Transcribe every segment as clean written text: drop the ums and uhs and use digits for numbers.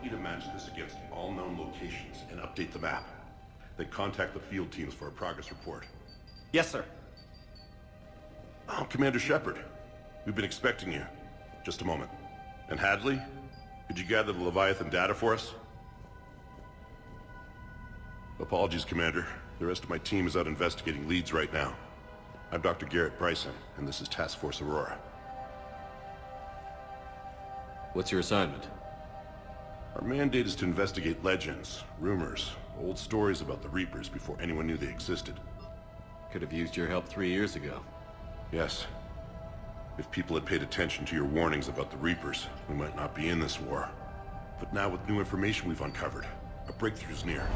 you to match this against all known locations and update the map. Then contact the field teams for a progress report. Yes, sir. Oh, Commander Shepard. We've been expecting you. Just a moment. And Hadley? Could you gather the Leviathan data for us? Apologies, Commander. The rest of my team is out investigating leads right now. I'm Dr. Garrett Bryson, and this is Task Force Aurora. What's your assignment? Our mandate is to investigate legends, rumors, old stories about the Reapers before anyone knew they existed. Could have used your help 3 years ago. Yes. If people had paid attention to your warnings about the Reapers, we might not be in this war. But now with new information we've uncovered, a breakthrough's near.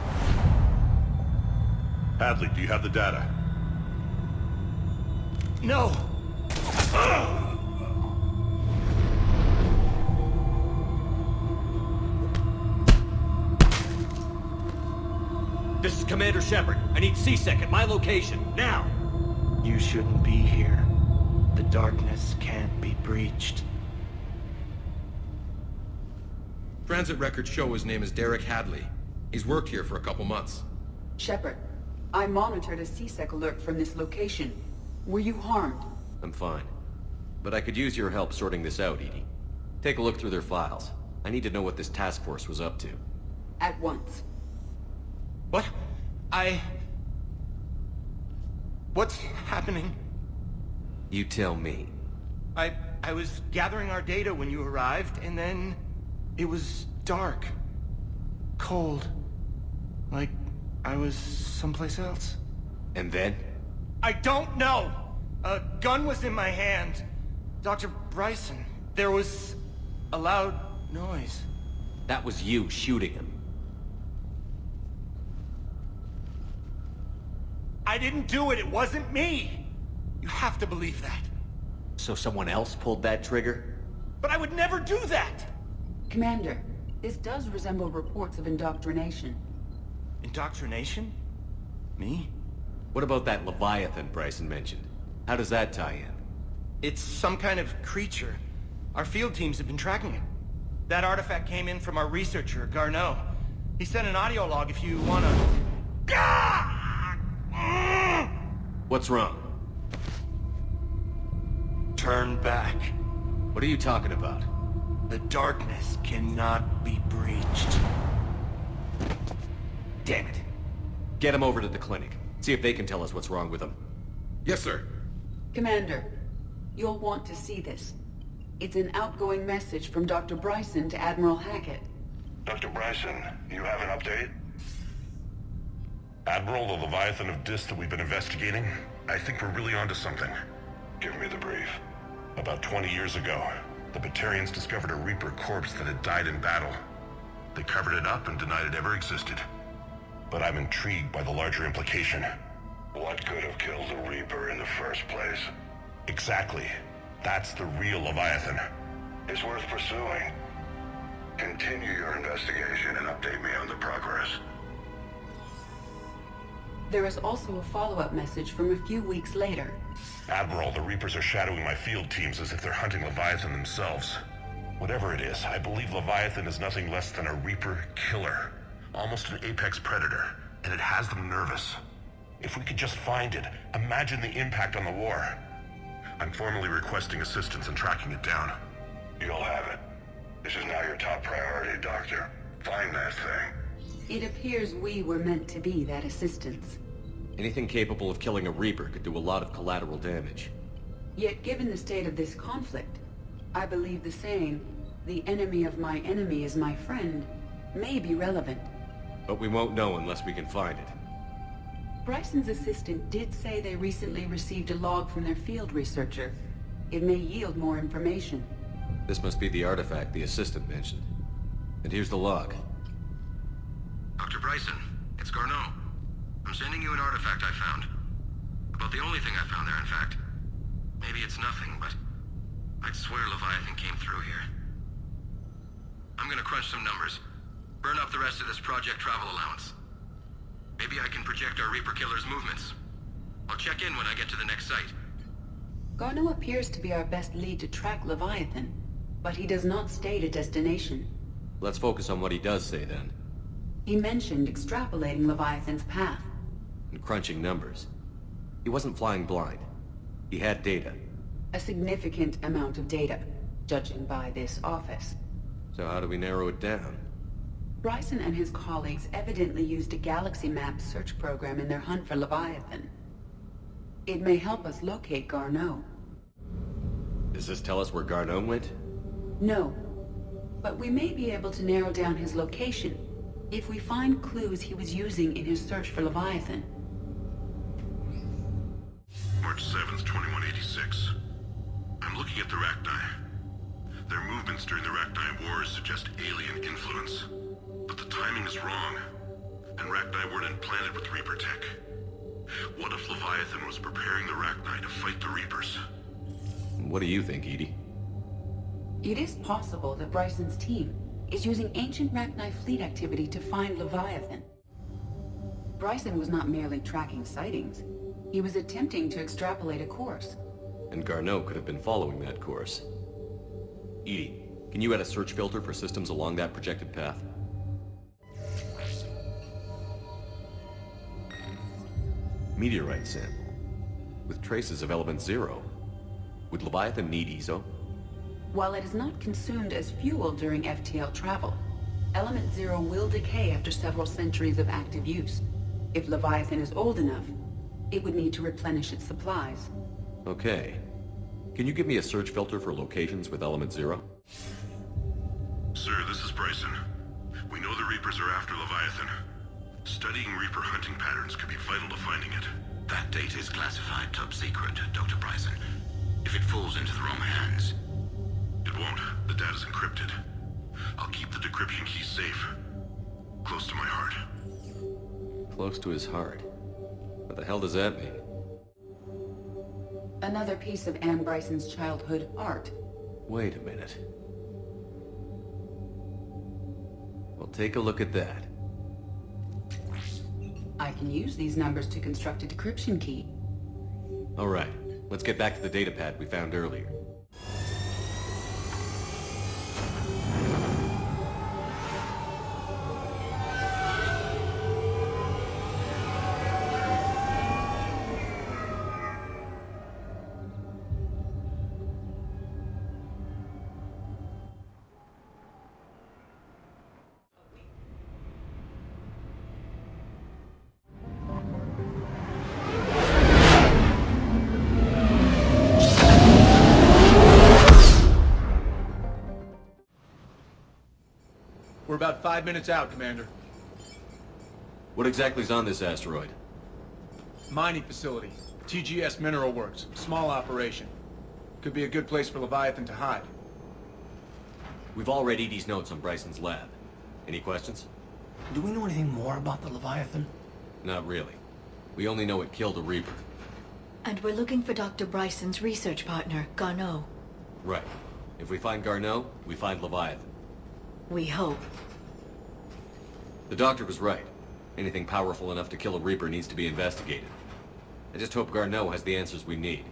Hadley, do you have the data? No! This is Commander Shepard. I need C-Sec at my location, now! You shouldn't be here. The darkness can't be breached. Transit records show his name is Derek Hadley. He's worked here for a couple months. Shepard, I monitored a C-Sec alert from this location. Were you harmed? I'm fine. But I could use your help sorting this out, Edie. Take a look through their files. I need to know what this task force was up to. At once. What? What's happening? You tell me. I was gathering our data when you arrived, and then it was dark. Cold. Like I was someplace else. And then? I don't know! A gun was in my hand. Dr. Bryson, there was a loud noise. That was you shooting him. I didn't do it, it wasn't me! You have to believe that. So someone else pulled that trigger? But I would never do that! Commander, this does resemble reports of indoctrination. Indoctrination? Me? What about that Leviathan Bryson mentioned? How does that tie in? It's some kind of creature. Our field teams have been tracking it. That artifact came in from our researcher, Garneau. He sent an audio log if you wanna... What's wrong? Turn back. What are you talking about? The darkness cannot be breached. Damn it. Get him over to the clinic. See if they can tell us what's wrong with him. Yes, sir. Commander, you'll want to see this. It's an outgoing message from Dr. Bryson to Admiral Hackett. Dr. Bryson, you have an update? Admiral, the Leviathan of Dis that we've been investigating, I think we're really onto something. Give me the brief. About 20 years ago, the Batarians discovered a Reaper corpse that had died in battle. They covered it up and denied it ever existed. But I'm intrigued by the larger implication. What could have killed the Reaper in the first place? Exactly. That's the real Leviathan. It's worth pursuing. Continue your investigation and update me on the progress. There is also a follow-up message from a few weeks later. Admiral, the Reapers are shadowing my field teams as if they're hunting Leviathan themselves. Whatever it is, I believe Leviathan is nothing less than a Reaper killer. Almost an apex predator, and it has them nervous. If we could just find it, imagine the impact on the war. I'm formally requesting assistance in tracking it down. You'll have it. This is now your top priority, Doctor. Find that thing. It appears we were meant to be that assistance. Anything capable of killing a Reaper could do a lot of collateral damage. Yet given the state of this conflict, I believe the saying, "The enemy of my enemy is my friend," may be relevant. But we won't know unless we can find it. Bryson's assistant did say they recently received a log from their field researcher. It may yield more information. This must be the artifact the assistant mentioned. And here's the log. Dr. Bryson, it's Garneau. I'm sending you an artifact I found. About the only thing I found there, in fact. Maybe it's nothing, but I'd swear Leviathan came through here. I'm gonna crunch some numbers. Burn up the rest of this project travel allowance. Maybe I can project our Reaper killer's movements. I'll check in when I get to the next site. Garneau appears to be our best lead to track Leviathan, but he does not state a destination. Let's focus on what he does say then. He mentioned extrapolating Leviathan's path. And crunching numbers. He wasn't flying blind. He had data. A significant amount of data, judging by this office. So how do we narrow it down? Bryson and his colleagues evidently used a galaxy map search program in their hunt for Leviathan. It may help us locate Garneau. Does this tell us where Garneau went? No, but we may be able to narrow down his location if we find clues he was using in his search for Leviathan. March 7th, 2186. I'm looking at the Rachni. Their movements during the Rachni Wars suggest alien influence. But the timing is wrong, and Rachni weren't implanted with Reaper tech. What if Leviathan was preparing the Rachni to fight the Reapers? What do you think, Edie? It is possible that Bryson's team is using ancient Rachni fleet activity to find Leviathan. Bryson was not merely tracking sightings. He was attempting to extrapolate a course. And Garneau could have been following that course. Edie, can you add a search filter for systems along that projected path? Meteorite sample. With traces of element 0. Would Leviathan need ESO? While it is not consumed as fuel during FTL travel, element 0 will decay after several centuries of active use. If Leviathan is old enough, it would need to replenish its supplies. Okay. Can you give me a search filter for locations with element 0? Sir, this is Bryson. We know the Reapers are after Leviathan. Studying Reaper hunting patterns could be vital to finding it. That data is classified top secret, Dr. Bryson. If it falls into the wrong hands... It won't. The data's encrypted. I'll keep the decryption key safe. Close to my heart. Close to his heart. What the hell does that mean? Another piece of Anne Bryson's childhood art. Wait a minute. Well, take a look at that. I can use these numbers to construct a decryption key. All right. Let's get back to the datapad we found earlier. We're about 5 minutes out, Commander. What exactly is on this asteroid? Mining facility. TGS Mineral Works. Small operation. Could be a good place for Leviathan to hide. We've all read Edie's notes on Bryson's lab. Any questions? Do we know anything more about the Leviathan? Not really. We only know it killed a Reaper. And we're looking for Dr. Bryson's research partner, Garneau. Right. If we find Garneau, we find Leviathan. We hope. The doctor was right. Anything powerful enough to kill a Reaper needs to be investigated. I just hope Garneau has the answers we need.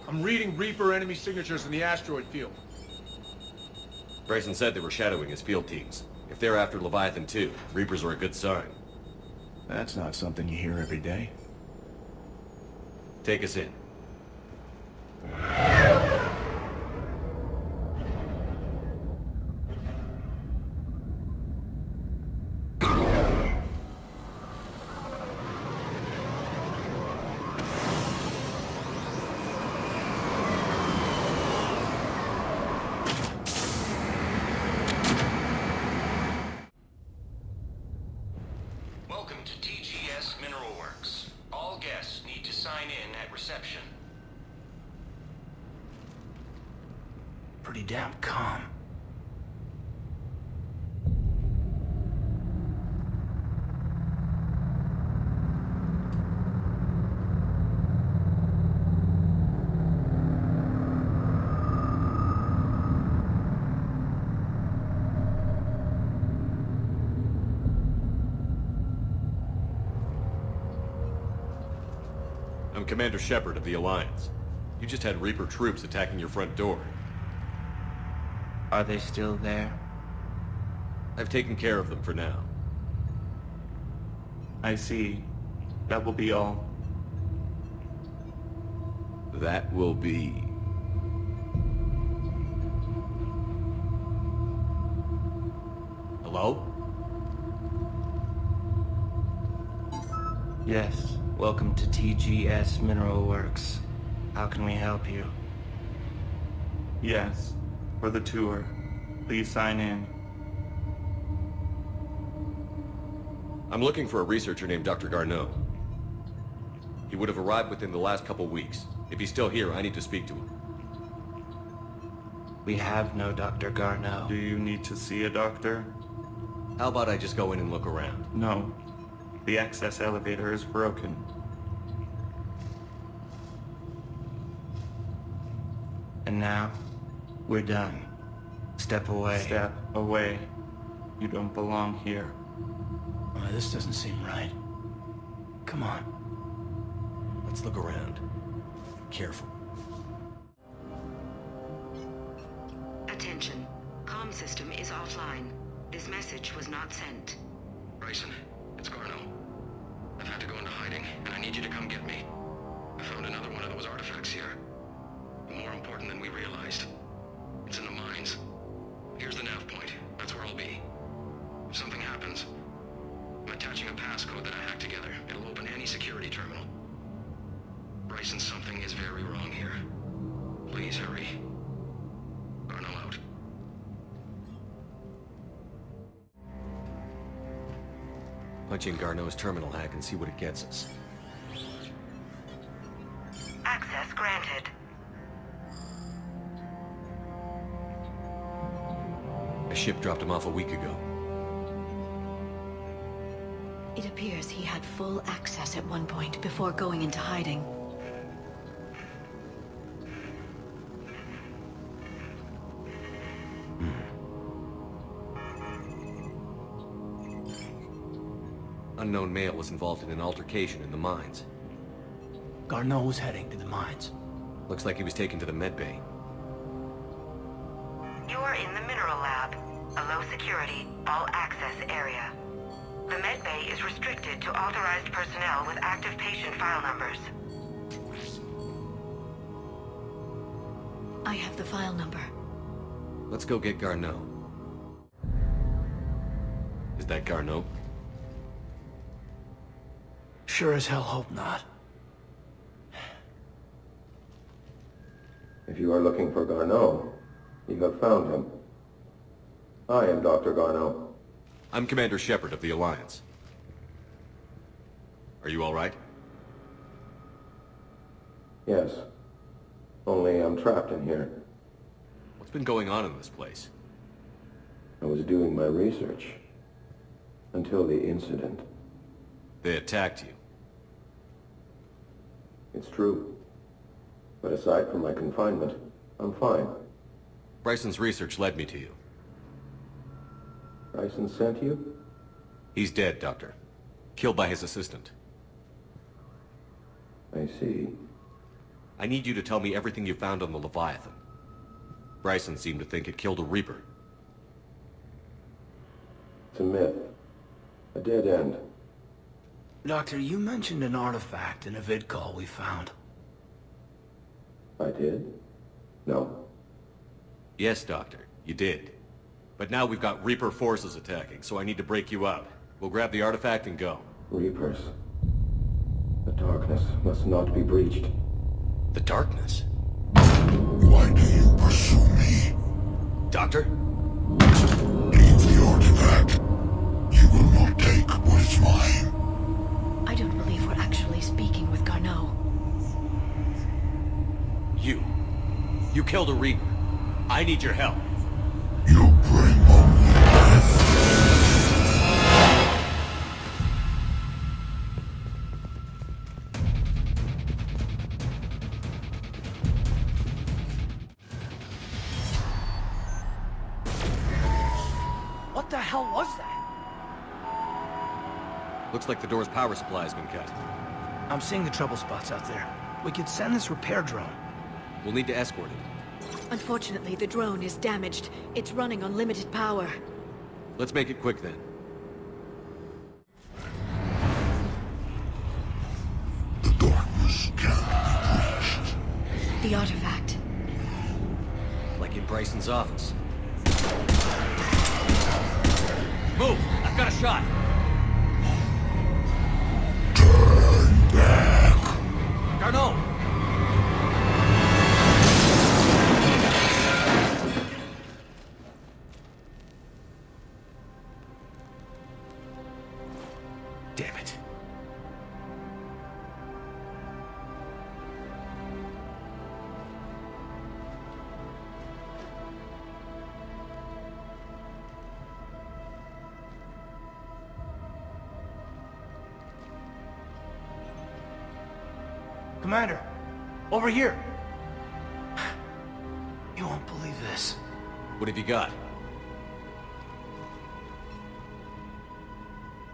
I'm reading Reaper enemy signatures in the asteroid field. Bryson said they were shadowing his field teams. If they're after Leviathan too, Reapers are a good sign. That's not something you hear every day. Take us in. Welcome to TGS Mineral Works. All guests need to sign in at reception. Pretty damn calm. I'm Commander Shepard of the Alliance. You just had Reaper troops attacking your front door. Are they still there? I've taken care of them for now. I see. That will be all. That will be... Hello? Yes. Welcome to TGS Mineral Works. How can we help you? Yes. For the tour. Please sign in. I'm looking for a researcher named Dr. Garneau. He would have arrived within the last couple weeks. If he's still here, I need to speak to him. We have no Dr. Garneau. Do you need to see a doctor? How about I just go in and look around? No. The access elevator is broken. And now, we're done. Step away. Step away. You don't belong here. This doesn't seem right. Come on. Let's look around. Careful. Attention. Comm system is offline. This message was not sent. Bryson, it's Garneau. I've had to go into hiding, and I need you to come get me. I found another one of those artifacts here. More important than we realized. It's in the mines. Here's the nav point. That's where I'll be. If something happens, I'm attaching a passcode that I hacked together. It'll open any security terminal. Bryson, something is very wrong here. Please hurry. Garneau out. Punch in Garneau's terminal hack and see what it gets us. Access granted. A ship dropped him off a week ago. It appears he had full access at one point before going into hiding. Unknown male was involved in an altercation in the mines. Garneau was heading to the mines. Looks like he was taken to the medbay. You are in the mineral lab, a low-security, all-access area. The medbay is restricted to authorized personnel with active patient file numbers. I have the file number. Let's go get Garneau. Is that Garneau? Sure as hell hope not. If you are looking for Garneau, you have found him. I am Dr. Garneau. I'm Commander Shepard of the Alliance. Are you all right? Yes. Only I'm trapped in here. What's been going on in this place? I was doing my research. Until the incident. They attacked you. It's true. But aside from my confinement, I'm fine. Bryson's research led me to you. Bryson sent you? He's dead, Doctor. Killed by his assistant. I see. I need you to tell me everything you found on the Leviathan. Bryson seemed to think it killed a Reaper. It's a myth. A dead end. Doctor, you mentioned an artifact in a vid call we found. I did? No. Yes, Doctor, you did. But now we've got Reaper forces attacking, so I need to break you out. We'll grab the artifact and go. Reapers. The darkness must not be breached. The darkness? Why do you pursue me? Doctor? Leave the artifact. You will not take what is mine. I don't believe we're actually speaking with Garneau. You killed a Reaper. I need your help. You bring only death. What the hell was that? Looks like the door's power supply has been cut. I'm seeing the trouble spots out there. We could send this repair drone. We'll need to escort it. Unfortunately, the drone is damaged. It's running on limited power. Let's make it quick then. The darkness can't be breached. The artifact. Like in Bryson's office. Move! I've got a shot! Turn back. Garneau! Damn it. Commander, over here. You won't believe this. What have you got?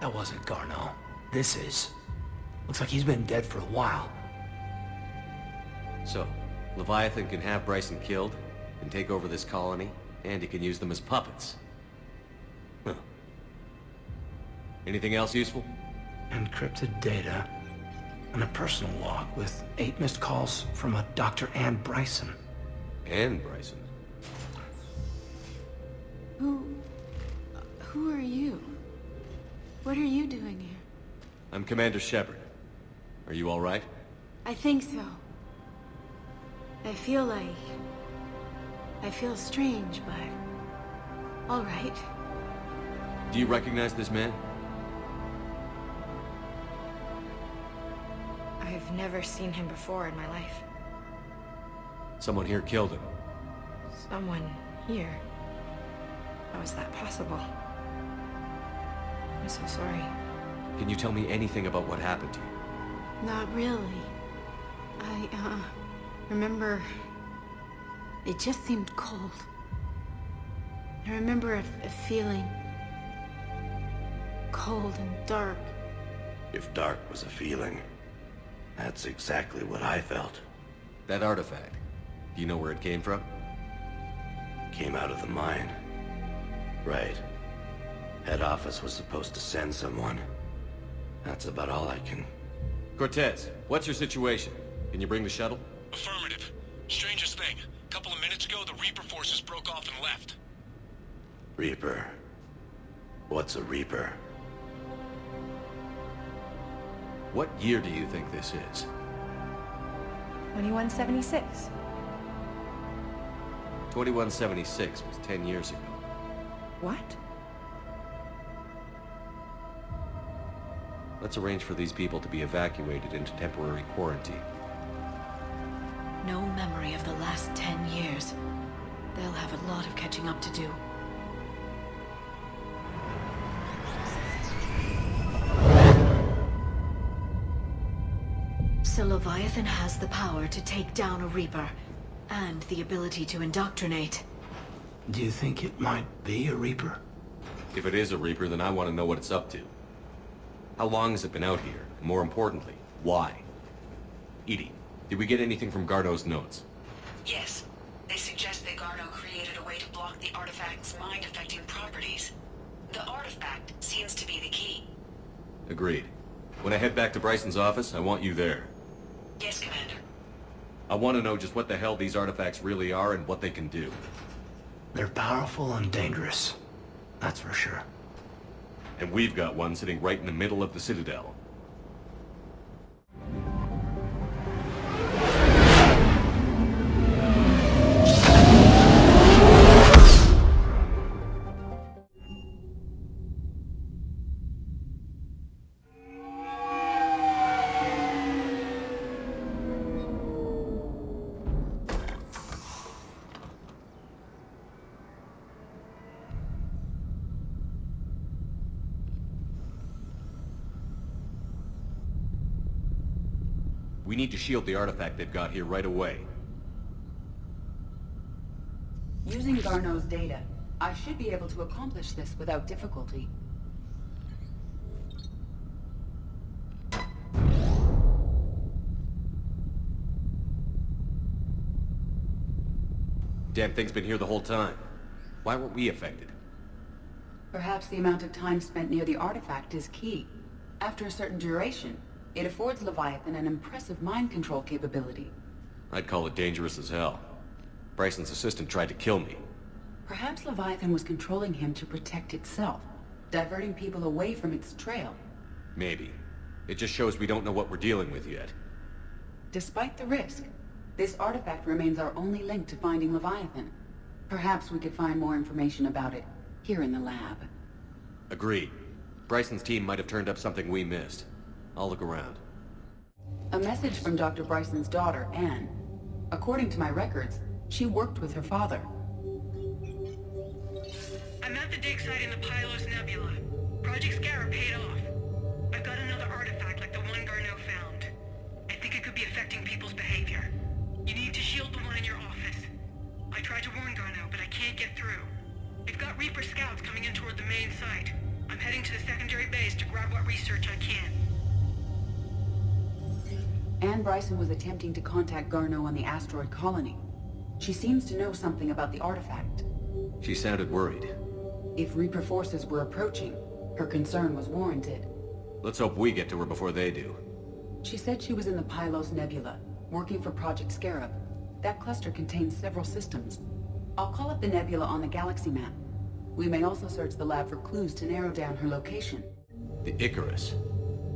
That wasn't Garneau. This is. Looks like he's been dead for a while. So, Leviathan can have Bryson killed, and take over this colony, and he can use them as puppets. Huh. Anything else useful? Encrypted data, and a personal log with 8 missed calls from a Dr. Ann Bryson. And Bryson. Who are you? What are you doing here? I'm Commander Shepard. Are you all right? I think so. I feel strange, but... all right. Do you recognize this man? I've never seen him before in my life. Someone here killed him. Someone here? How is that possible? I'm so sorry. Can you tell me anything about what happened to you? Not really. I, remember... it just seemed cold. I remember a feeling... cold and dark. If dark was a feeling, that's exactly what I felt. That artifact, do you know where it came from? Came out of the mine. Right. Head office was supposed to send someone. That's about all I can... Cortez, what's your situation? Can you bring the shuttle? Affirmative. Strangest thing. A couple of minutes ago, the Reaper forces broke off and left. Reaper. What's a Reaper? What year do you think this is? 2176. 2176 was 10 years ago. What? Let's arrange for these people to be evacuated into temporary quarantine. No memory of the last 10 years. They'll have a lot of catching up to do. So Leviathan has the power to take down a Reaper, and the ability to indoctrinate. Do you think it might be a Reaper? If it is a Reaper, then I want to know what it's up to. How long has it been out here? And more importantly, why? Edie, did we get anything from Garneau's notes? Yes. They suggest that Garneau created a way to block the artifact's mind-affecting properties. The artifact seems to be the key. Agreed. When I head back to Bryson's office, I want you there. Yes, Commander. I want to know just what the hell these artifacts really are and what they can do. They're powerful and dangerous. That's for sure. And we've got one sitting right in the middle of the Citadel. We need to shield the artifact they've got here right away. Using Garneau's data, I should be able to accomplish this without difficulty. Damn thing's been here the whole time. Why weren't we affected? Perhaps the amount of time spent near the artifact is key. After a certain duration, it affords Leviathan an impressive mind control capability. I'd call it dangerous as hell. Bryson's assistant tried to kill me. Perhaps Leviathan was controlling him to protect itself, diverting people away from its trail. Maybe. It just shows we don't know what we're dealing with yet. Despite the risk, this artifact remains our only link to finding Leviathan. Perhaps we could find more information about it here in the lab. Agreed. Bryson's team might have turned up something we missed. I'll look around. A message from Dr. Bryson's daughter, Anne. According to my records, she worked with her father. I'm at the dig site in the Pylos Nebula. Project Scarab paid off. I've got another artifact like the one Garneau found. I think it could be affecting people's behavior. You need to shield the one in your office. I tried to warn Garneau, but I can't get through. We've got Reaper scouts coming in toward the main site. I'm heading to the secondary base to grab what research I can. Anne Bryson was attempting to contact Garneau on the asteroid colony. She seems to know something about the artifact. She sounded worried. If Reaper forces were approaching, her concern was warranted. Let's hope we get to her before they do. She said she was in the Pylos Nebula, working for Project Scarab. That cluster contains several systems. I'll call up the nebula on the galaxy map. We may also search the lab for clues to narrow down her location. The Icarus.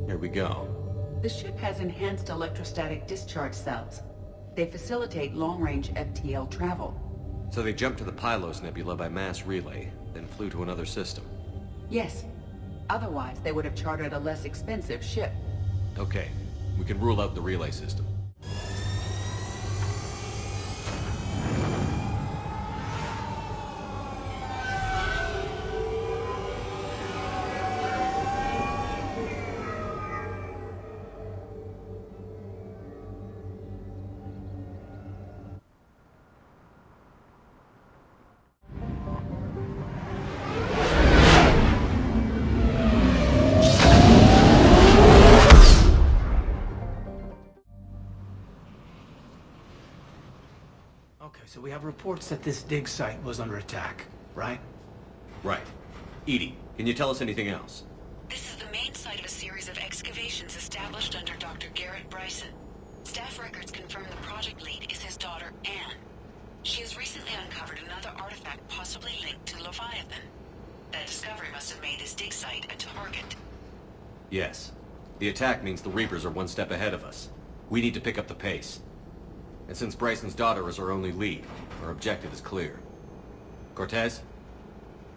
Here we go. The ship has enhanced electrostatic discharge cells. They facilitate long-range FTL travel. So they jumped to the Pylos Nebula by mass relay, then flew to another system. Yes. Otherwise, they would have chartered a less expensive ship. Okay. We can rule out the relay system. Okay, so we have reports that this dig site was under attack, right? Right. Edie, can you tell us anything else? This is the main site of a series of excavations established under Dr. Garrett Bryson. Staff records confirm the project lead is his daughter, Anne. She has recently uncovered another artifact possibly linked to Leviathan. That discovery must have made this dig site a target. Yes. The attack means the Reapers are one step ahead of us. We need to pick up the pace. And since Bryson's daughter is our only lead, our objective is clear. Cortez?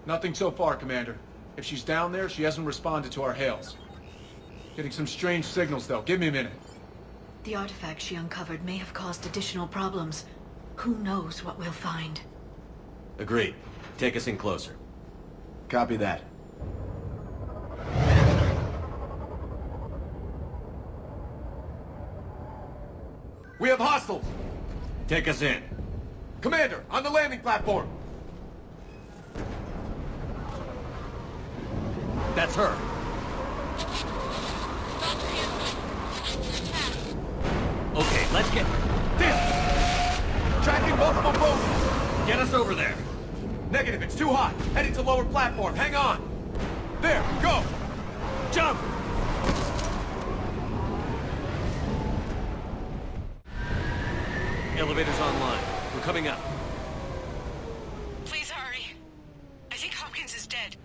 Nothing so far, Commander. If she's down there, she hasn't responded to our hails. Getting some strange signals, though. Give me a minute. The artifact she uncovered may have caused additional problems. Who knows what we'll find? Agreed. Take us in closer. Copy that. We have hostiles! Take us in. Commander, on the landing platform! That's her. Okay, let's get... Damn! Tracking multiple boats! Get us over there. Negative, it's too hot. Heading to lower platform, hang on! There, go! Jump! Elevator's online. We're coming up. Please hurry. I think Hopkins is dead.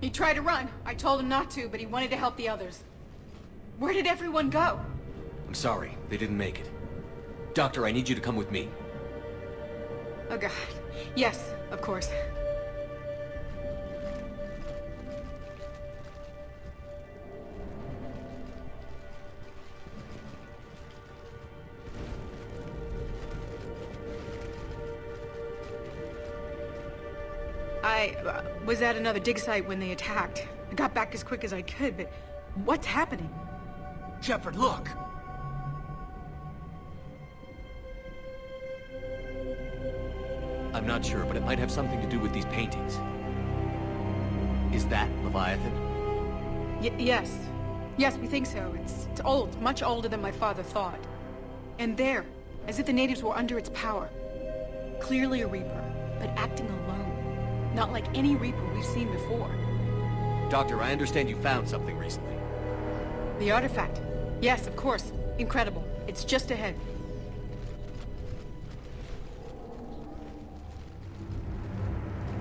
He tried to run. I told him not to, but he wanted to help the others. Where did everyone go? I'm sorry, they didn't make it. Doctor, I need you to come with me. Oh god. Yes, of course. I was at another dig site when they attacked. I got back as quick as I could, but what's happening? Shepard, look! I'm not sure, but it might have something to do with these paintings. Is that Leviathan? Yes. Yes, we think so. It's old, much older than my father thought. And there, as if the natives were under its power. Clearly a Reaper, but acting alone. Not like any Reaper we've seen before. Doctor, I understand you found something recently. The artifact. Yes, of course. Incredible. It's just ahead.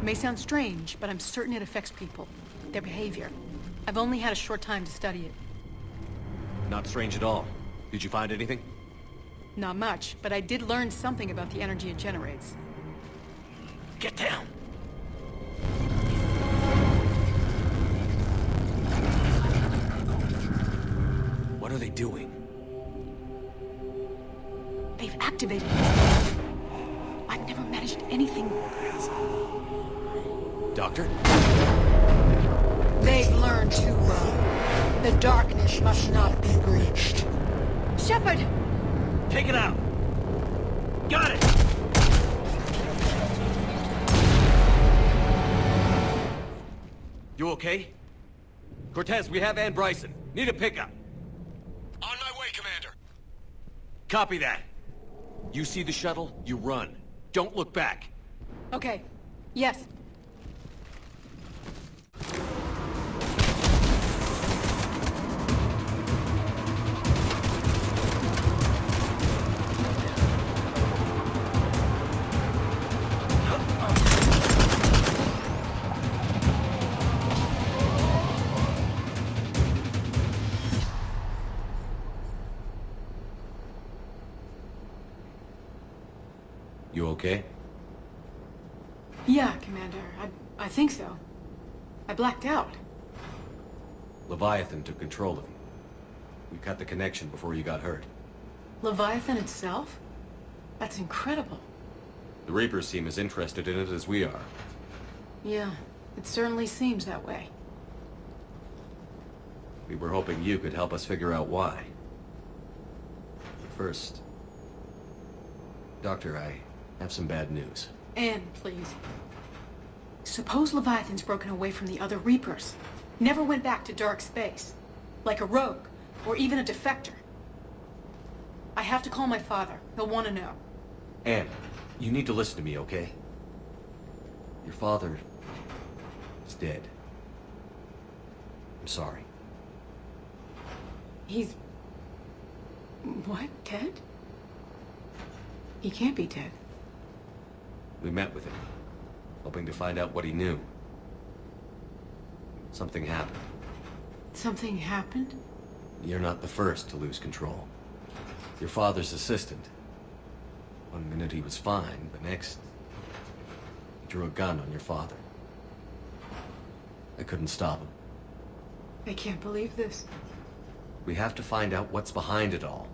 May sound strange, but I'm certain it affects people. Their behavior. I've only had a short time to study it. Not strange at all. Did you find anything? Not much, but I did learn something about the energy it generates. Get down! What are they doing? They've activated it. I've never managed anything. Doctor? They've learned too well. The darkness must not be breached. Shepard! Take it out! Got it! You okay? Cortez, we have Ann Bryson. Need a pickup. On my way, Commander. Copy that. You see the shuttle, you run. Don't look back. Okay. Yes. You okay? Yeah, Commander. I think so. I blacked out. Leviathan took control of you. We cut the connection before you got hurt. Leviathan itself? That's incredible. The Reapers seem as interested in it as we are. Yeah, it certainly seems that way. We were hoping you could help us figure out why. First, Doctor, I have some bad news. Anne, please. Suppose Leviathan's broken away from the other Reapers. Never went back to dark space. Like a rogue, or even a defector. I have to call my father. He'll want to know. Anne, you need to listen to me, okay? Your father is dead. I'm sorry. He's... what? Dead? He can't be dead. We met with him, hoping to find out what he knew. Something happened. Something happened? You're not the first to lose control. Your father's assistant. One minute he was fine, the next... he drew a gun on your father. I couldn't stop him. I can't believe this. We have to find out what's behind it all.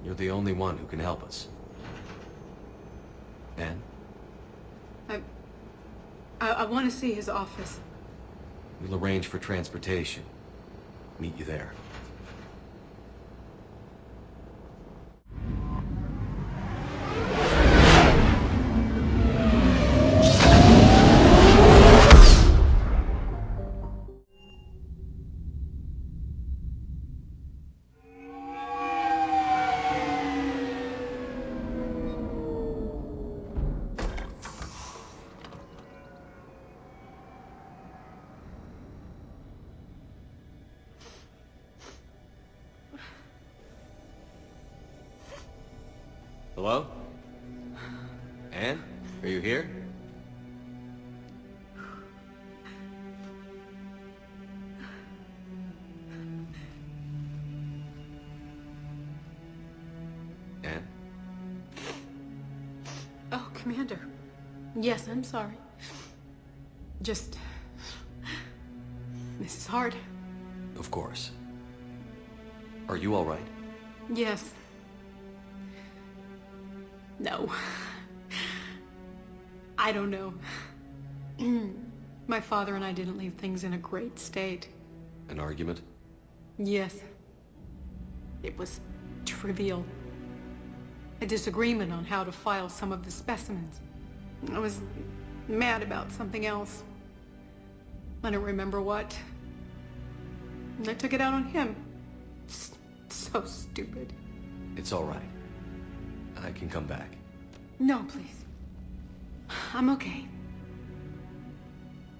You're the only one who can help us. Anne? I want to see his office. We'll arrange for transportation. Meet you there. Hello? Anne? Are you here? Anne? Oh, Commander. Yes, I'm sorry. Just... this is hard. Of course. Are you all right? Yes. No. I don't know. My father and I didn't leave things in a great state. An argument? Yes. It was trivial. A disagreement on how to file some of the specimens. I was mad about something else. I don't remember what. And I took it out on him. So stupid. It's all right. I can come back. No, please. I'm okay.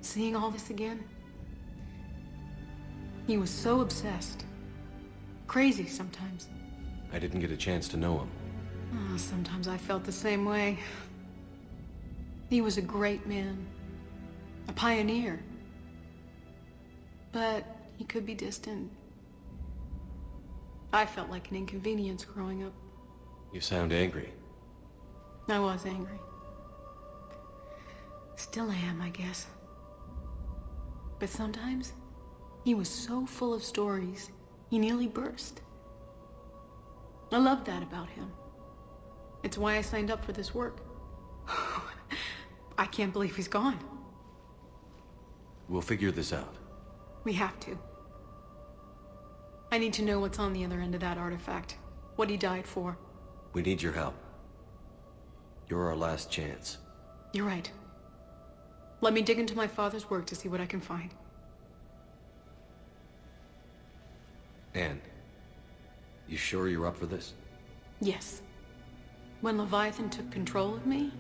Seeing all this again? He was so obsessed. Crazy sometimes. I didn't get a chance to know him. Oh, sometimes I felt the same way. He was a great man. A pioneer. But he could be distant. I felt like an inconvenience growing up. You sound angry. I was angry. Still am, I guess. But sometimes, he was so full of stories, he nearly burst. I loved that about him. It's why I signed up for this work. I can't believe he's gone. We'll figure this out. We have to. I need to know what's on the other end of that artifact. What he died for. We need your help. You're our last chance. You're right. Let me dig into my father's work to see what I can find. Anne, you sure you're up for this? Yes. When Leviathan took control of me,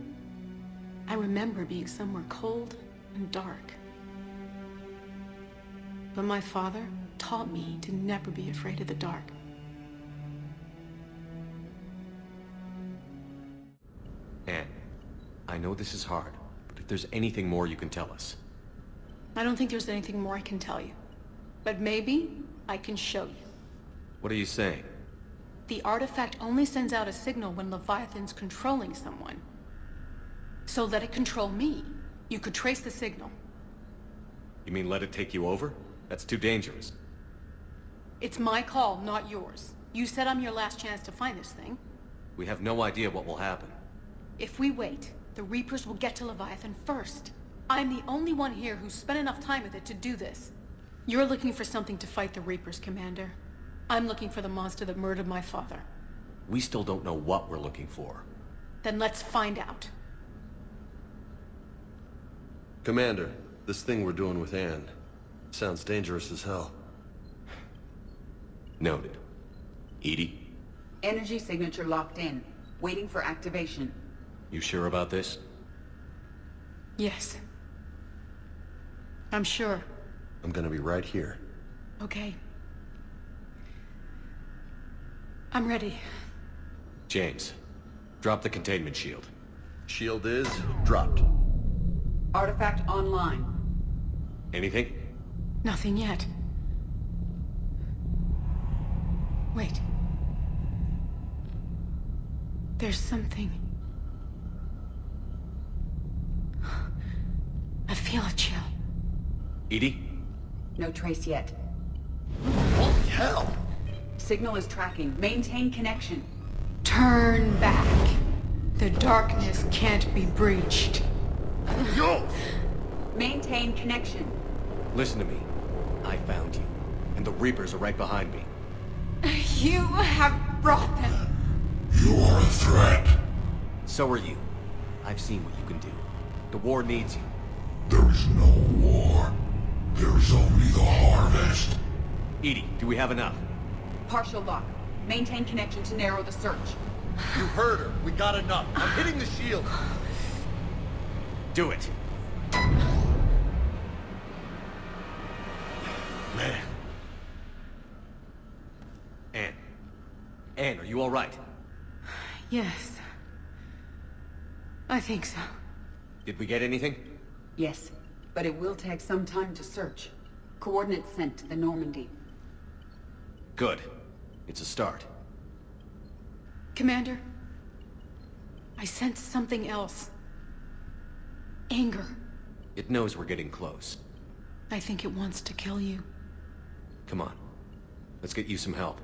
I remember being somewhere cold and dark. But my father taught me to never be afraid of the dark. Anne, I know this is hard, but if there's anything more you can tell us. I don't think there's anything more I can tell you. But maybe I can show you. What are you saying? The artifact only sends out a signal when Leviathan's controlling someone. So let it control me. You could trace the signal. You mean let it take you over? That's too dangerous. It's my call, not yours. You said I'm your last chance to find this thing. We have no idea what will happen. If we wait, the Reapers will get to Leviathan first. I'm the only one here who's spent enough time with it to do this. You're looking for something to fight the Reapers, Commander. I'm looking for the monster that murdered my father. We still don't know what we're looking for. Then let's find out. Commander, this thing we're doing with Anne sounds dangerous as hell. Noted. Edie? Energy signature locked in. Waiting for activation. You sure about this? Yes. I'm sure. I'm gonna be right here. Okay. I'm ready. James, drop the containment shield. Shield is dropped. Artifact online. Anything? Nothing yet. Wait. There's something. I feel a chill. Edie? No trace yet. Holy hell! Signal is tracking. Maintain connection. Turn back. The darkness can't be breached. Yo! Maintain connection. Listen to me. I found you, and the Reapers are right behind me. You have brought them. You are a threat. So are you. I've seen what you can do. The war needs you. There is no war. There is only the harvest. Edie, do we have enough? Partial lock. Maintain connection to narrow the search. You heard her. We got enough. I'm hitting the shield. Do it. Man. Anne. Anne, are you all right? Yes. I think so. Did we get anything? Yes, but it will take some time to search. Coordinates sent to the Normandy. Good. It's a start. Commander, I sense something else. Anger. It knows we're getting close. I think it wants to kill you. Come on. Let's get you some help.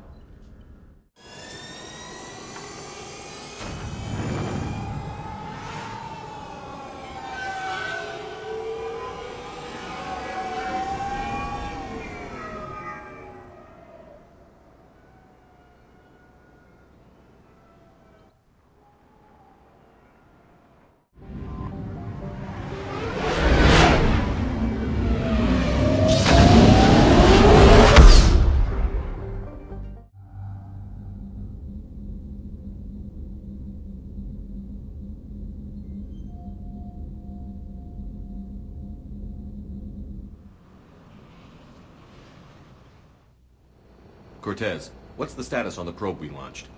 Cortez, what's the status on the probe we launched?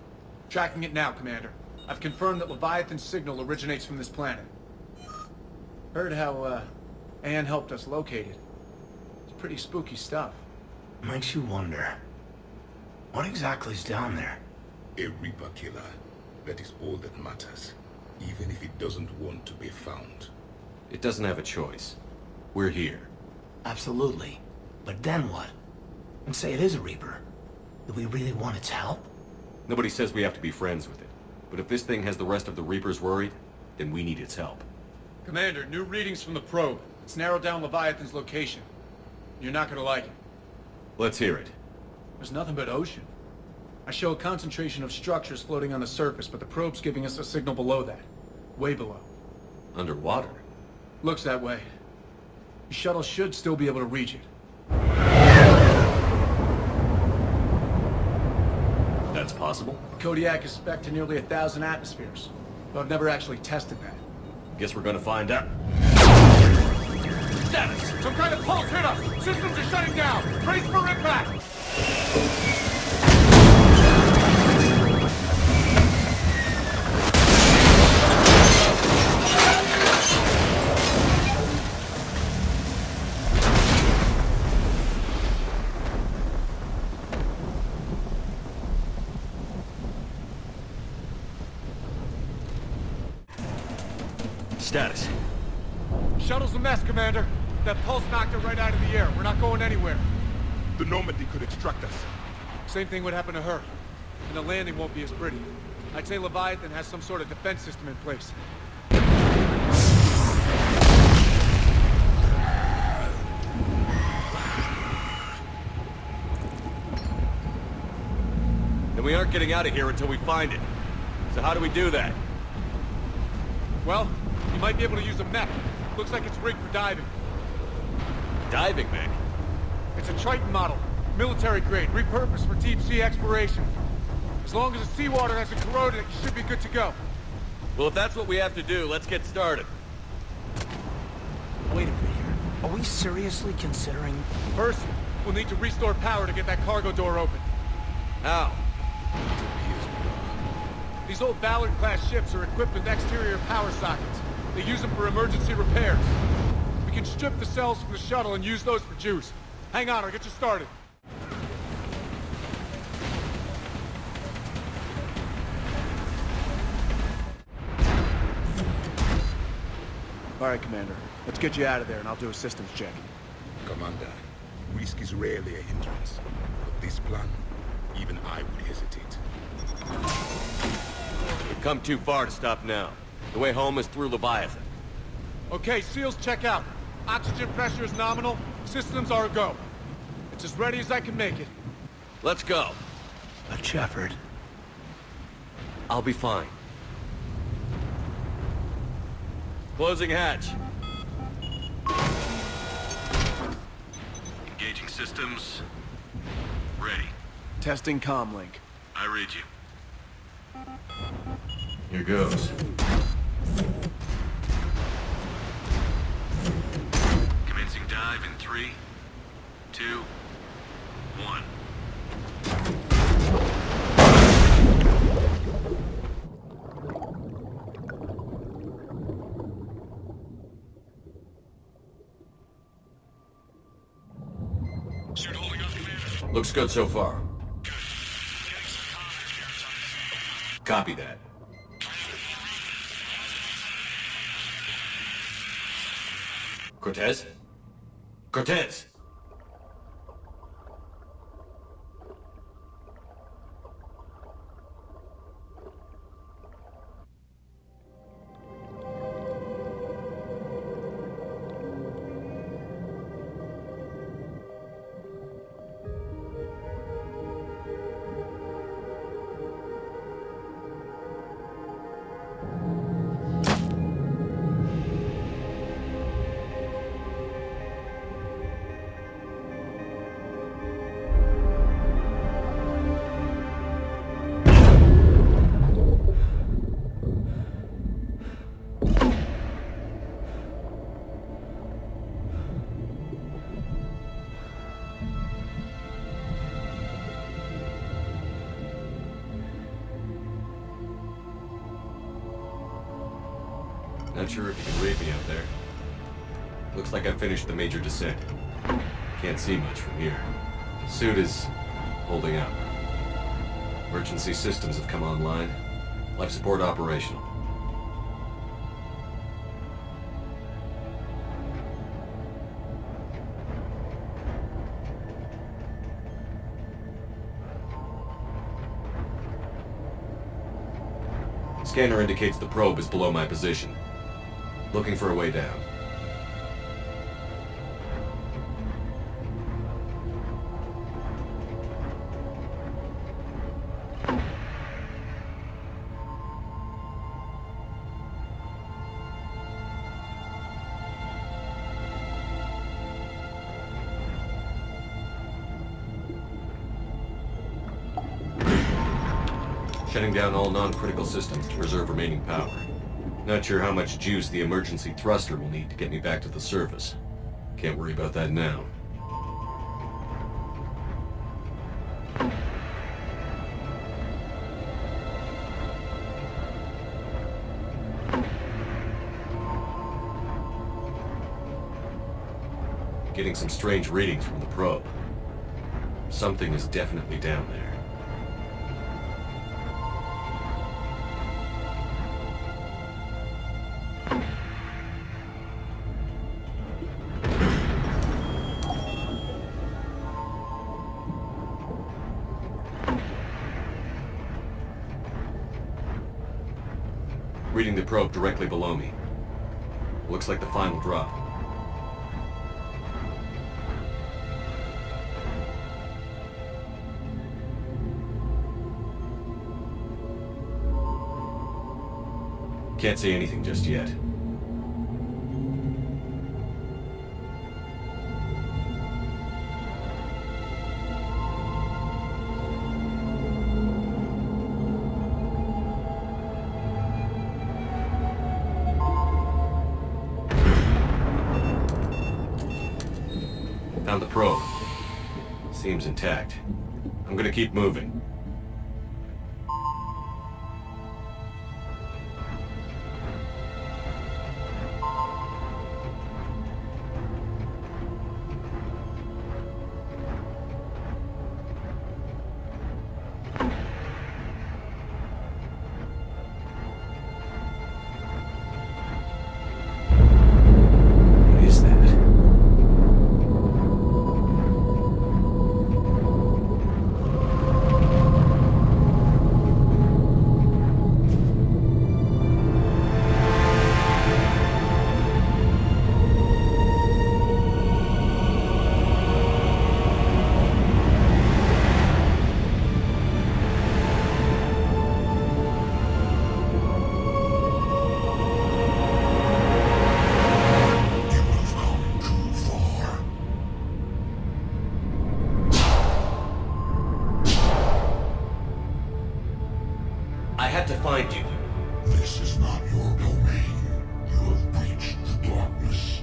Tracking it now, Commander. I've confirmed that Leviathan's signal originates from this planet. Heard how, Anne helped us locate it. It's pretty spooky stuff. Makes you wonder. What exactly is down there? A Reaper killer. That is all that matters. Even if it doesn't want to be found. It doesn't have a choice. We're here. Absolutely. But then what? And say it is a Reaper. Do we really want its help? Nobody says we have to be friends with it. But if this thing has the rest of the Reapers worried, then we need its help. Commander, new readings from the probe. It's narrowed down Leviathan's location. You're not gonna like it. Let's hear it. There's nothing but ocean. I show a concentration of structures floating on the surface, but the probe's giving us a signal below that. Way below. Underwater? Looks that way. The shuttle should still be able to reach it. That's possible? Kodiak is spec'd to nearly 1,000 atmospheres, but I've never actually tested that. Guess we're gonna find out. Status! Some kind of pulse hit us! Systems are shutting down! Brace for impact! Status. Shuttle's a mess, Commander. That pulse knocked it right out of the air. We're not going anywhere. The Normandy could extract us. Same thing would happen to her. And the landing won't be as pretty. I'd say Leviathan has some sort of defense system in place. And we aren't getting out of here until we find it. So how do we do that? Well, you might be able to use a mech. Looks like it's rigged for diving. Diving mech? It's a Triton model. Military grade, repurposed for deep sea exploration. As long as the seawater hasn't corroded it, you should be good to go. Well, if that's what we have to do, let's get started. Wait a minute here. Are we seriously considering... First, we'll need to restore power to get that cargo door open. How? These old Ballard-class ships are equipped with exterior power sockets. They use them for emergency repairs. We can strip the cells from the shuttle and use those for juice. Hang on, I'll get you started. All right, Commander. Let's get you out of there and I'll do a systems check. Commander, risk is rarely a hindrance. But this plan, even I would hesitate. We've come too far to stop now. The way home is through Leviathan. Okay, SEALs check out. Oxygen pressure is nominal. Systems are a go. It's as ready as I can make it. Let's go. But Shepard... I'll be fine. Closing hatch. Engaging systems. Ready. Testing comlink. I read you. Here goes. Commencing dive in 3, 2, 1. Suit holding up, Commander. Looks good so far. Copy that. Cortez? Cortez! Not sure if you can read me out there. Looks like I finished the major descent. Can't see much from here. Suit is holding up. Emergency systems have come online. Life support operational. Scanner indicates the probe is below my position. Looking for a way down. Shutting down all non-critical systems to preserve remaining power. Not sure how much juice the emergency thruster will need to get me back to the surface. Can't worry about that now. Getting some strange readings from the probe. Something is definitely down there. Reading the probe directly below me. Looks like the final drop. Can't say anything just yet. Found the probe. Seems intact. I'm gonna keep moving. I had to find you. This is not your domain. You have breached the darkness.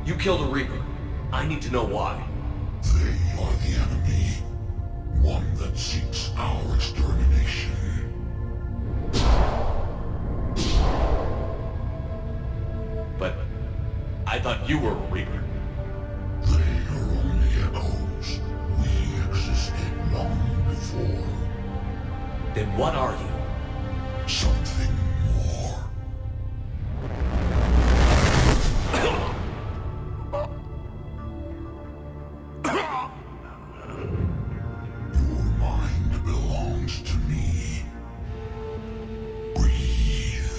You killed a Reaper. I need to know why. They are the enemy. One that seeks our extermination. But I thought you were a Reaper. They are only echoes. We existed long before. Then what are you? Something more. Your mind belongs to me. Breathe.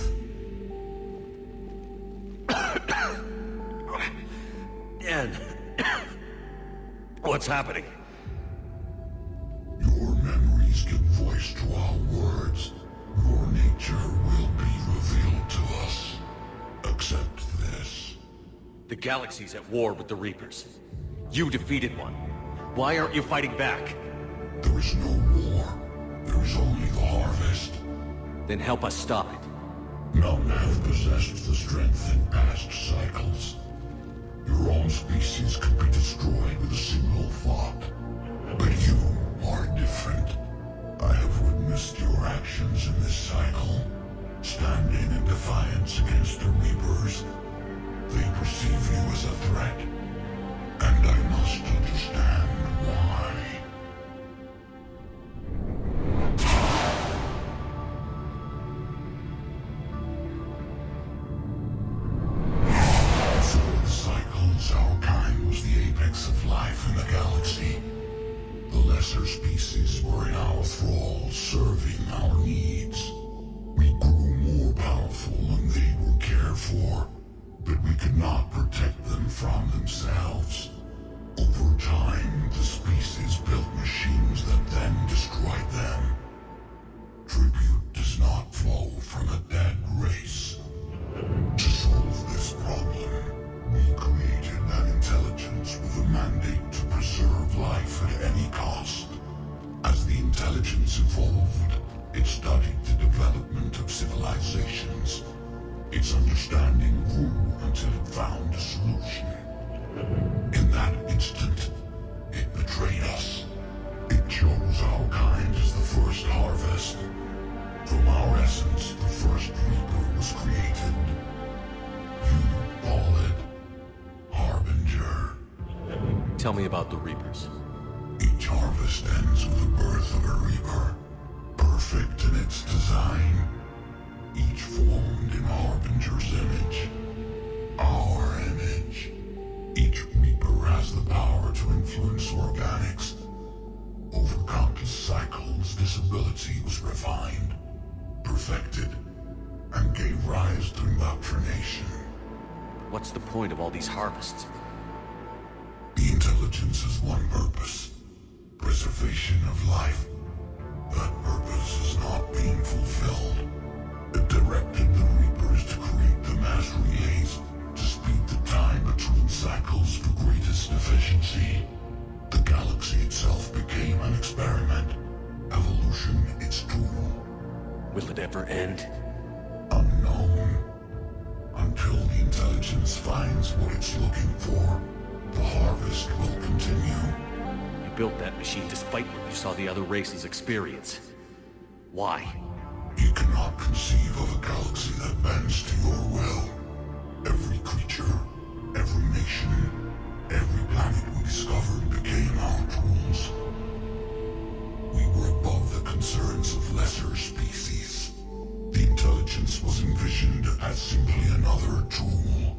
Ann, what's happening? Your memories give voice to our words. Your nature will be revealed to us. Accept this. The galaxy's at war with the Reapers. You defeated one. Why aren't you fighting back? There is no war. There is only the harvest. Then help us stop it. None have possessed the strength in past cycles. Your own species could be destroyed with a single thought. But you are different. I have witnessed your actions in this cycle. standing in defiance against the Reapers. They perceive you as a threat, and I must understand why. Before the cycles, our kind was the apex of life in the galaxy. The lesser species were in our thrall, serving our needs. We grew more powerful and they were cared for, but we could not protect them from themselves. Over time, the species built machines that then destroyed them. Tribute does not flow from a dead race. To solve this problem, we created an intelligence with a mandate to preserve life at any cost. As the intelligence evolved, it studied the development of civilizations. Its understanding grew until it found a solution. In that instant, it betrayed us. It chose our kind as the first harvest. From our essence, the first Reaper was created. You call it Harbinger. Tell me about the Reapers. Each harvest ends with the birth of a Reaper, perfect in its design, each formed in Harbinger's image, our image. Each Reaper has the power to influence organics. Over countless cycles, this ability was refined, perfected, and gave rise to indoctrination. What's the point of all these harvests? The intelligence has one purpose: preservation of life. That purpose is not being fulfilled. It directed the Reapers to create the mass relays to speed the time between cycles for greatest efficiency. The galaxy itself became an experiment. Evolution its tool. Will it ever end? Unknown. Until the intelligence finds what it's looking for, the harvest will continue. You built that machine despite what you saw the other races experience. Why? You cannot conceive of a galaxy that bends to your will. Every creature, every nation, every planet we discovered became our tools. We were above the concerns of lesser species. The intelligence was envisioned as simply another tool.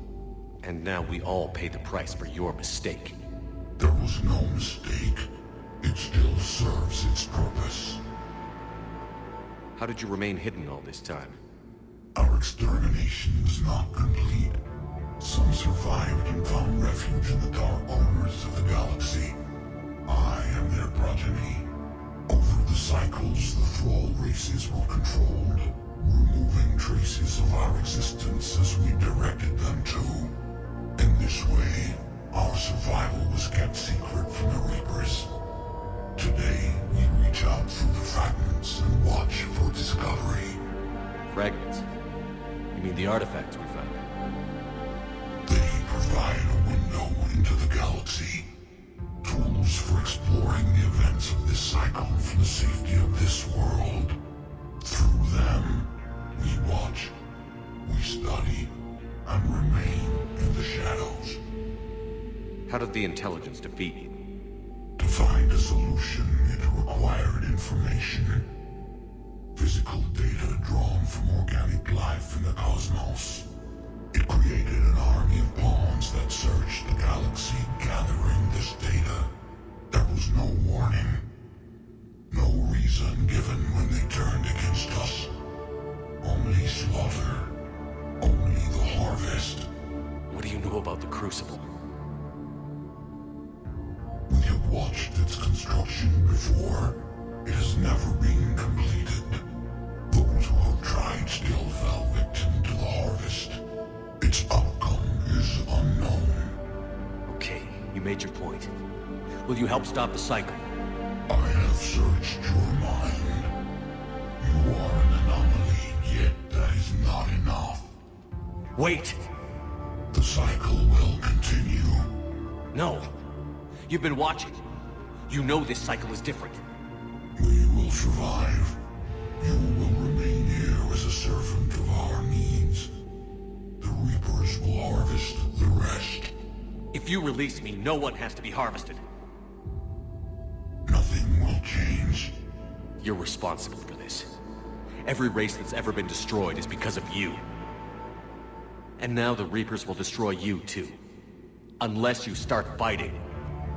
And now we all pay the price for your mistake. There was no mistake. It still serves its purpose. How did you remain hidden all this time? Our extermination was not complete. Some survived and found refuge in the dark corners of the galaxy. I am their progeny. Over the cycles, the thrall races were controlled, removing traces of our existence as we directed them to. In this way, our survival was kept secret from the Reapers. Today, we reach out through the fragments and watch for discovery. Fragments? You mean the artifacts we found? They provide a window into the galaxy. Tools for exploring the events of this cycle from the safety of this world. Through them, we watch, we study, and remain in the shadows. How did the intelligence defeat you? To find a solution, it required information. Physical data drawn from organic life in the cosmos. It created an army of pawns that searched the galaxy, gathering this data. There was no warning. No reason given when they turned against us. Only slaughter. Only the harvest. What do you know about the Crucible? We have watched its construction before. It has never been completed. Those who have tried still fell victim to the harvest. Its outcome is unknown. Okay, you made your point. Will you help stop the cycle? I have searched your mind. You are an anomaly, yet that is not enough. Wait! The cycle will continue. No! You've been watching. You know this cycle is different. We will survive. You will remain here as a servant of If you release me, no one has to be harvested. Nothing will change. You're responsible for this. Every race that's ever been destroyed is because of you. And now the Reapers will destroy you too. Unless you start fighting.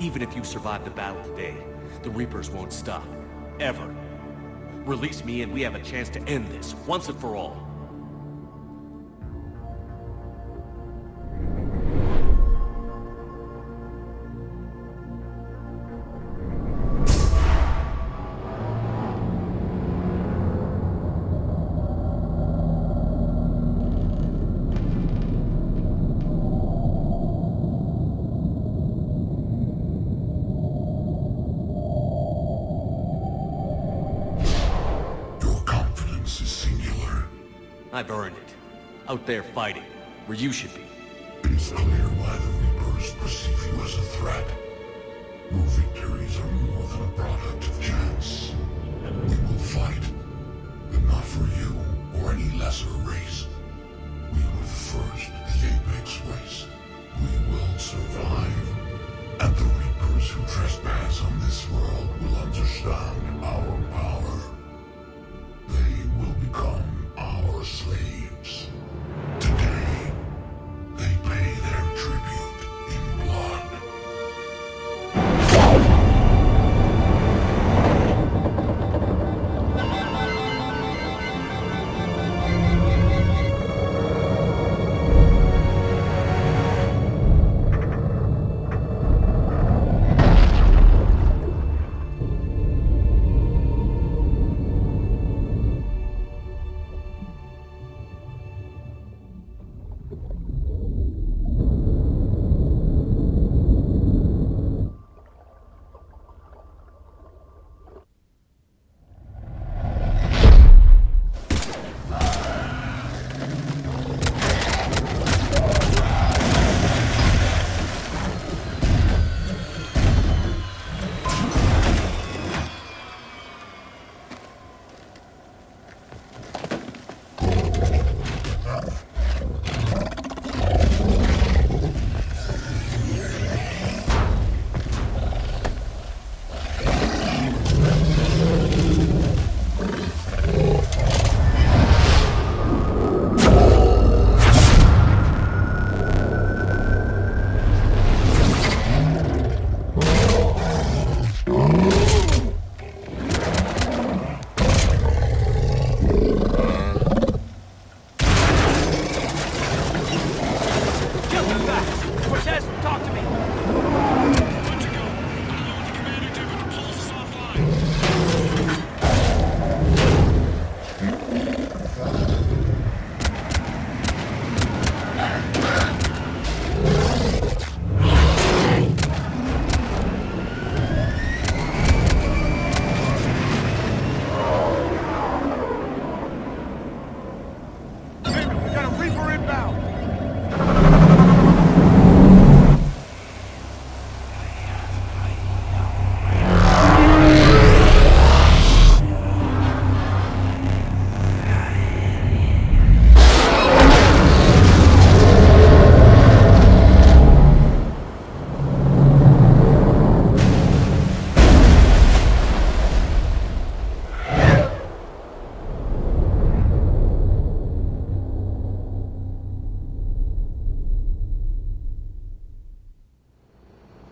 Even if you survive the battle today, the Reapers won't stop. Ever. Release me and we have a chance to end this, once and for all. I've earned it. Out there fighting, where you should be. It is clear why the Reapers perceive you as a threat. Your victories are more than a product of chance. We will fight, but not for you or any lesser race. We were the first, the Apex race. We will survive. And the Reapers who trespass on this world will understand our power. They will become our slaves. Today, they pay their tribute in blood.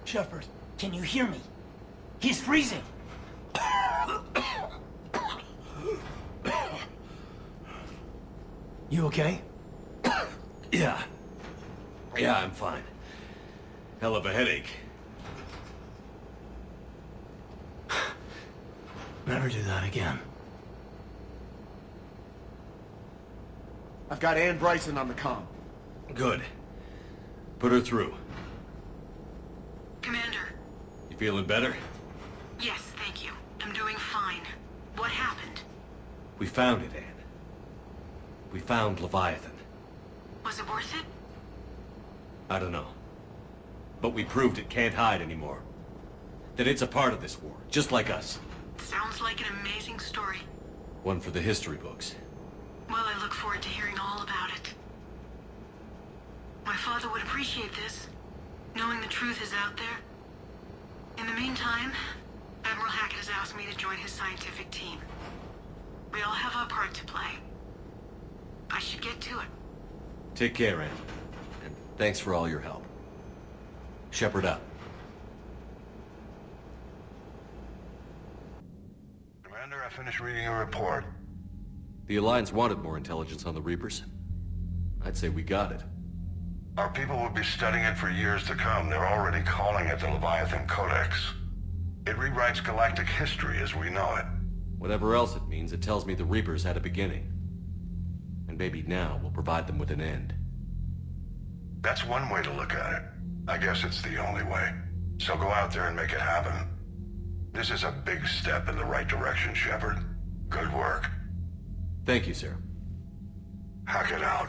Shepard, can you hear me? He's freezing! You okay? Yeah. Yeah, I'm fine. Hell of a headache. Never do that again. I've got Ann Bryson on the comm. Good. Put her through. Commander. You feeling better? Yes, thank you. I'm doing fine. What happened? We found it, Ann. We found Leviathan. Was it worth it? I don't know. But we proved it can't hide anymore. That it's a part of this war, just like us. Sounds like an amazing story. One for the history books. Well, I look forward to hearing all about it. My father would appreciate this. knowing the truth is out there. In the meantime, Admiral Hackett has asked me to join his scientific team. We all have our part to play. I should get to it. Take care, Ann. And thanks for all your help. Shepard up. Commander, I finished reading your report. The Alliance wanted more intelligence on the Reapers. I'd say we got it. Our people will be studying it for years to come. They're already calling it the Leviathan Codex. It rewrites galactic history as we know it. Whatever else it means, it tells me the Reapers had a beginning. And maybe now we'll provide them with an end. That's one way to look at it. I guess it's the only way. So go out there and make it happen. This is a big step in the right direction, Shepard. Good work. Thank you, sir. Hackett out.